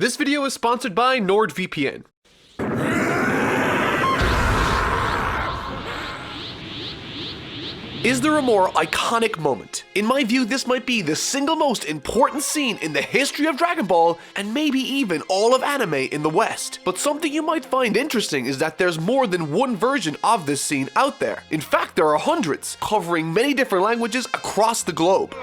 This video is sponsored by NordVPN. Is there a more iconic moment? In my view, this might be the single most important scene in the history of Dragon Ball, and maybe even all of anime in the West. But something you might find interesting is that there's more than one version of this scene out there. In fact, there are hundreds, covering many different languages across the globe.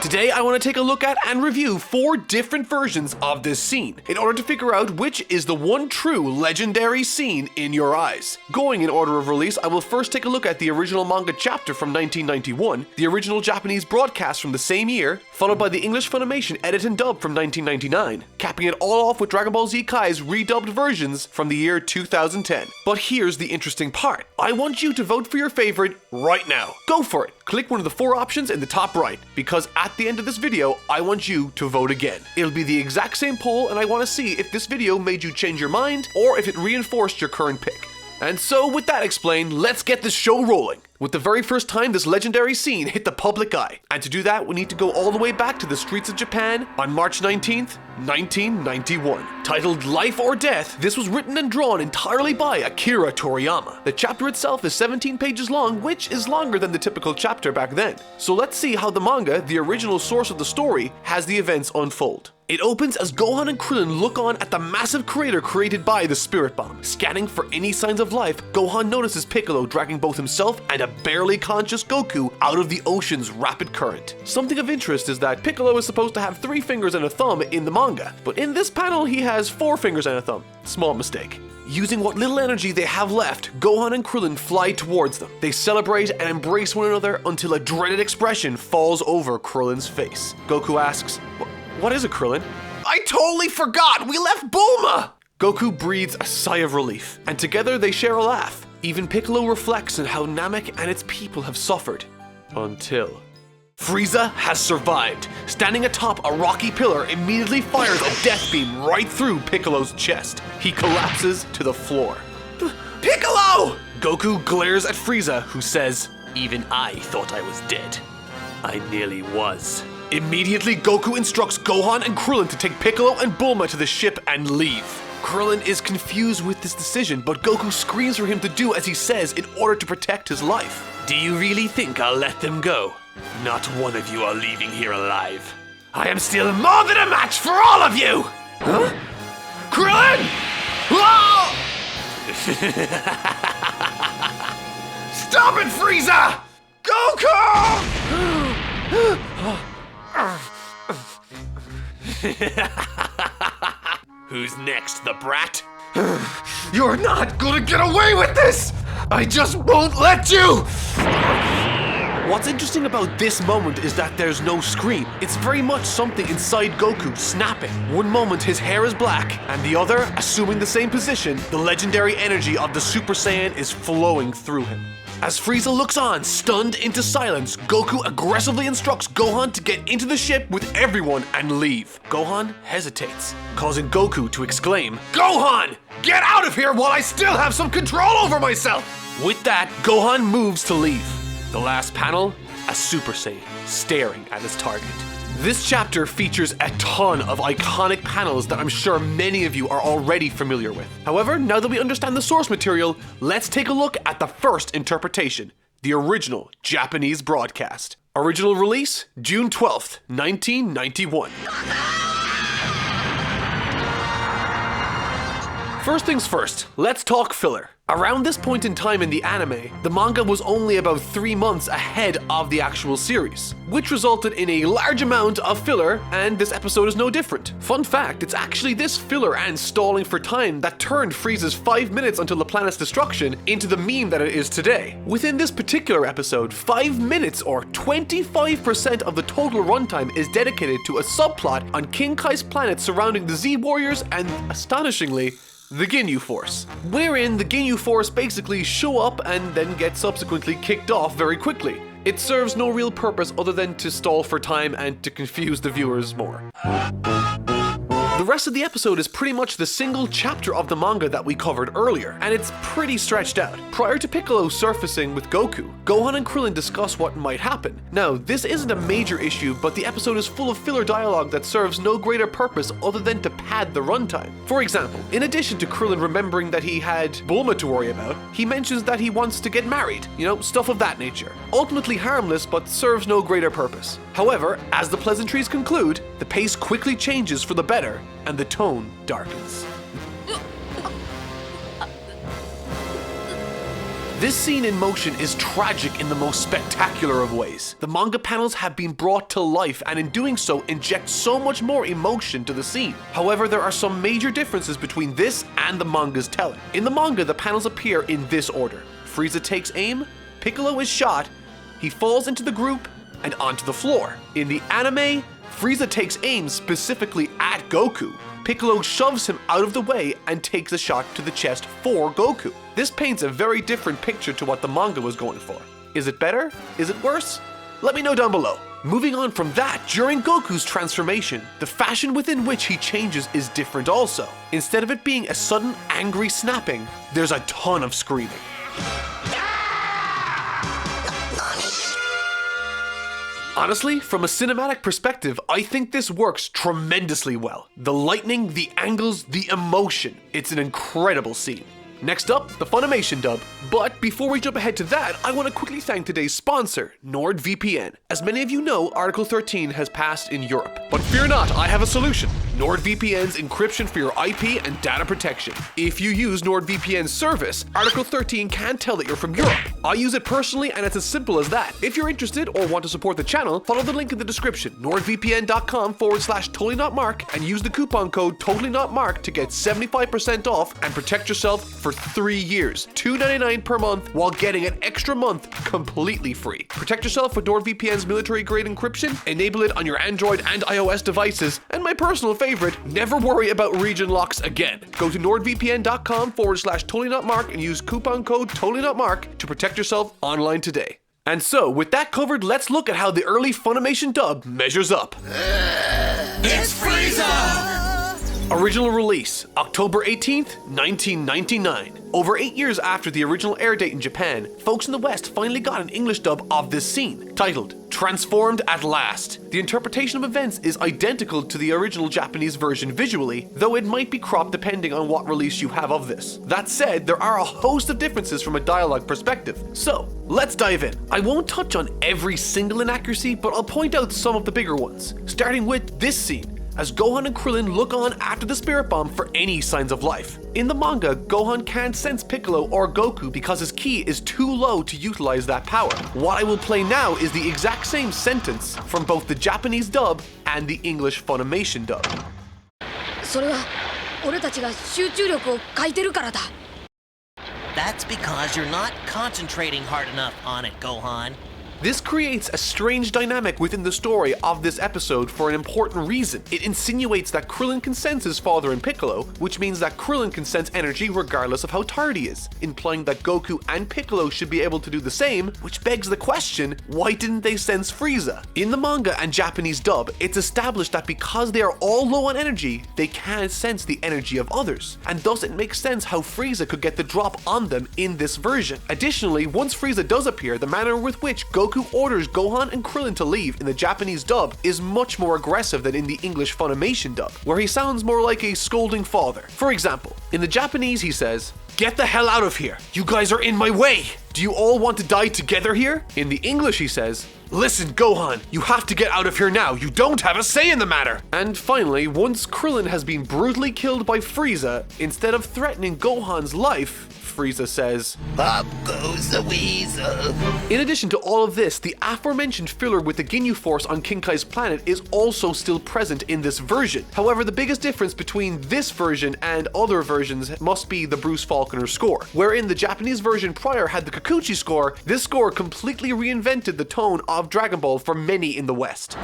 Today, I want to take a look at and review 4 different versions of this scene in order to figure out which is the one true legendary scene in your eyes. Going in order of release, I will first take a look at the original manga chapter from 1991, the original Japanese broadcast from the same year, followed by the English Funimation edit and dub from 1999, capping it all off with Dragon Ball Z Kai's redubbed versions from the year 2010. But here's the interesting part. I want you to vote for your favorite right now. Go for it. Click one of the 4 options in the top right, because at the end of this video, I want you to vote again. It'll be the exact same poll, and I want to see if this video made you change your mind or if it reinforced your current pick. And so, with that explained, let's get this show rolling. With the very first time this legendary scene hit the public eye. And to do that, we need to go all the way back to the streets of Japan on March 19th, 1991. Titled Life or Death, this was written and drawn entirely by Akira Toriyama. The chapter itself is 17 pages long, which is longer than the typical chapter back then. So let's see how the manga, the original source of the story, has the events unfold. It opens as Gohan and Krillin look on at the massive crater created by the Spirit Bomb. Scanning for any signs of life, Gohan notices Piccolo dragging both himself and a barely conscious Goku out of the ocean's rapid current. Something of interest is that Piccolo is supposed to have 3 fingers and a thumb in the manga, but in this panel he has 4 fingers and a thumb. Small mistake. Using what little energy they have left, Gohan and Krillin fly towards them. They celebrate and embrace one another until a dreaded expression falls over Krillin's face. Goku asks, "What is it, Krillin?" "I totally forgot! We left Bulma!" Goku breathes a sigh of relief, and together they share a laugh. Even Piccolo reflects on how Namek and its people have suffered. Until Frieza has survived. Standing atop a rocky pillar, immediately fires a death beam right through Piccolo's chest. He collapses to the floor. "Piccolo!" Goku glares at Frieza, who says, "Even I thought I was dead. I nearly was." Immediately, Goku instructs Gohan and Krillin to take Piccolo and Bulma to the ship and leave. Krillin is confused with this decision, but Goku screams for him to do as he says in order to protect his life. "Do you really think I'll let them go? Not one of you are leaving here alive. I am still more than a match for all of you!" Huh? Krillin! Whoa! Stop it, Frieza! Goku! Who's next, the brat? You're not gonna get away with this! I just won't let you! What's interesting about this moment is that there's no scream. It's very much something inside Goku snapping. One moment his hair is black, and the other, assuming the same position, the legendary energy of the Super Saiyan is flowing through him. As Frieza looks on, stunned into silence, Goku aggressively instructs Gohan to get into the ship with everyone and leave. Gohan hesitates, causing Goku to exclaim, "Gohan! Get out of here while I still have some control over myself!" With that, Gohan moves to leave. The last panel, a Super Saiyan staring at his target. This chapter features a ton of iconic panels that I'm sure many of you are already familiar with. However, now that we understand the source material, let's take a look at the first interpretation, the original Japanese broadcast. Original release, June 12th, 1991. First things first, let's talk filler. Around this point in time in the anime, the manga was only about 3 months ahead of the actual series, which resulted in a large amount of filler, and this episode is no different. Fun fact, it's actually this filler and stalling for time that turned Frieza's 5 minutes until the planet's destruction into the meme that it is today. Within this particular episode, 5 minutes or 25% of the total runtime is dedicated to a subplot on King Kai's planet surrounding the Z Warriors and, astonishingly, the Ginyu Force, wherein the Ginyu Force basically show up and then get subsequently kicked off very quickly. It serves no real purpose other than to stall for time and to confuse the viewers more. The rest of the episode is pretty much the single chapter of the manga that we covered earlier, and it's pretty stretched out. Prior to Piccolo surfacing with Goku, Gohan and Krillin discuss what might happen. Now, this isn't a major issue, but the episode is full of filler dialogue that serves no greater purpose other than to pad the runtime. For example, in addition to Krillin remembering that he had Bulma to worry about, he mentions that he wants to get married, stuff of that nature. Ultimately harmless, but serves no greater purpose. However, as the pleasantries conclude, the pace quickly changes for the better, and the tone darkens. This scene in motion is tragic in the most spectacular of ways. The manga panels have been brought to life, and in doing so inject so much more emotion to the scene. However, there are some major differences between this and the manga's telling. In the manga, the panels appear in this order. Frieza takes aim, Piccolo is shot, he falls into the group, and onto the floor. In the anime, Frieza takes aim specifically at Goku. Piccolo shoves him out of the way and takes a shot to the chest for Goku. This paints a very different picture to what the manga was going for. Is it better? Is it worse? Let me know down below. Moving on from that, during Goku's transformation, the fashion within which he changes is different also. Instead of it being a sudden angry snapping, there's a ton of screaming. Honestly, from a cinematic perspective, I think this works tremendously well. The lightning, the angles, the emotion. It's an incredible scene. Next up, the Funimation dub. But before we jump ahead to that, I want to quickly thank today's sponsor, NordVPN. As many of you know, Article 13 has passed in Europe. But fear not, I have a solution. NordVPN's encryption for your IP and data protection. If you use NordVPN's service, Article 13 can tell that you're from Europe. I use it personally, and it's as simple as that. If you're interested or want to support the channel, follow the link in the description, nordvpn.com/TotallyNotMark, and use the coupon code TotallyNotMark to get 75% off and protect yourself for 3 years, $2.99 per month, while getting an extra month completely free. Protect yourself with NordVPN's military-grade encryption, enable it on your Android and iOS devices, and my personal favorite, never worry about region locks again. Go to nordvpn.com/TotallyNotMark and use coupon code TotallyNotMark to protect yourself online today. And so, with that covered, let's look at how the early Funimation dub measures up. It's Frieza! Original release, October 18th, 1999. Over 8 years after the original air date in Japan, folks in the West finally got an English dub of this scene, titled Transformed at Last. The interpretation of events is identical to the original Japanese version visually, though it might be cropped depending on what release you have of this. That said, there are a host of differences from a dialogue perspective. So, let's dive in. I won't touch on every single inaccuracy, but I'll point out some of the bigger ones, starting with this scene, as Gohan and Krillin look on after the Spirit Bomb for any signs of life. In the manga, Gohan can't sense Piccolo or Goku because his ki is too low to utilize that power. What I will play now is the exact same sentence from both the Japanese dub and the English Funimation dub. それは俺たちが集中力を欠いてるからだ。 That's because you're not concentrating hard enough on it, Gohan. This creates a strange dynamic within the story of this episode for an important reason. It insinuates that Krillin can sense his father in Piccolo, which means that Krillin can sense energy regardless of how tired he is, implying that Goku and Piccolo should be able to do the same, which begs the question, why didn't they sense Frieza? In the manga and Japanese dub, it's established that because they are all low on energy, they can't sense the energy of others, and thus it makes sense how Frieza could get the drop on them in this version. Additionally, once Frieza does appear, the manner with which Goku orders Gohan and Krillin to leave in the Japanese dub is much more aggressive than in the English Funimation dub, where he sounds more like a scolding father. For example, in the Japanese he says, "Get the hell out of here! You guys are in my way! Do you all want to die together here?" In the English he says, "Listen, Gohan, you have to get out of here now. You don't have a say in the matter." And finally, once Krillin has been brutally killed by Frieza, instead of threatening Gohan's life, Frieza says, "Up goes the weasel." In addition to all of this, the aforementioned filler with the Ginyu Force on King Kai's planet is also still present in this version. However, the biggest difference between this version and other versions must be the Bruce Faulconer score. Wherein the Japanese version prior had the Kikuchi score, this score completely reinvented the tone of Dragon Ball for many in the West.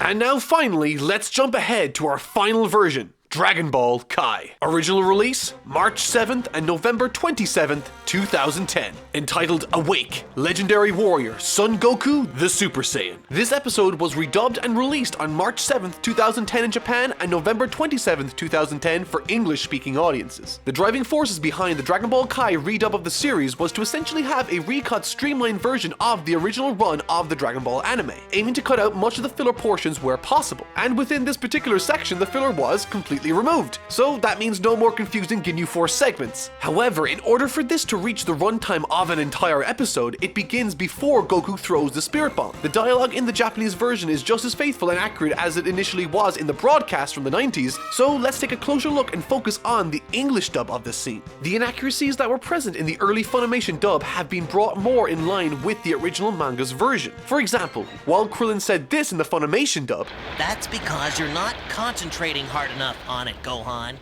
And now finally, let's jump ahead to our final version. Dragon Ball Kai. Original release, March 7th and November 27th, 2010. Entitled Awake, Legendary Warrior Son Goku, the Super Saiyan. This episode was redubbed and released on March 7th, 2010 in Japan and November 27th, 2010 for English-speaking audiences. The driving forces behind the Dragon Ball Kai redub of the series was to essentially have a recut, streamlined version of the original run of the Dragon Ball anime, aiming to cut out much of the filler portions where possible. And within this particular section, the filler was completely removed. So that means no more confusing Ginyu Force segments. However, in order for this to reach the runtime of an entire episode, it begins before Goku throws the Spirit Bomb. The dialogue in the Japanese version is just as faithful and accurate as it initially was in the broadcast from the 90s, so let's take a closer look and focus on the English dub of this scene. The inaccuracies that were present in the early Funimation dub have been brought more in line with the original manga's version. For example, while Krillin said this in the Funimation dub, That's because you're not concentrating hard enough on it, Gohan.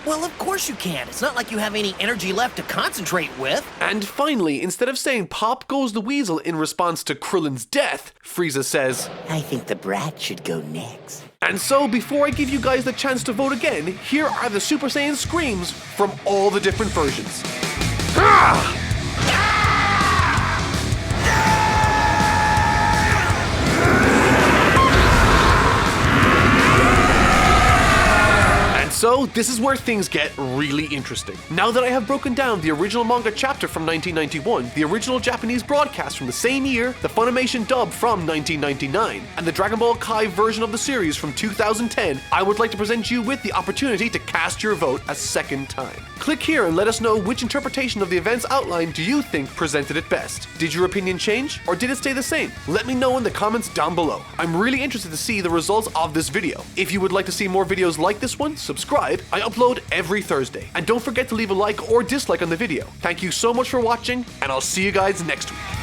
Well, of course you can. It's not like you have any energy left to concentrate with. and finally, instead of saying "Pop goes the weasel" in response to Krillin's death, Frieza says, I think the brat should go next. and so before I give you guys the chance to vote again, here are the Super Saiyan screams from all the different versions. So, this is where things get really interesting. Now that I have broken down the original manga chapter from 1991, the original Japanese broadcast from the same year, the Funimation dub from 1999, and the Dragon Ball Kai version of the series from 2010, I would like to present you with the opportunity to cast your vote a second time. Click here and let us know which interpretation of the events outlined do you think presented it best. Did your opinion change, or did it stay the same? Let me know in the comments down below. I'm really interested to see the results of this video. If you would like to see more videos like this one, subscribe. I upload every Thursday. And don't forget to leave a like or dislike on the video. Thank you so much for watching, and I'll see you guys next week.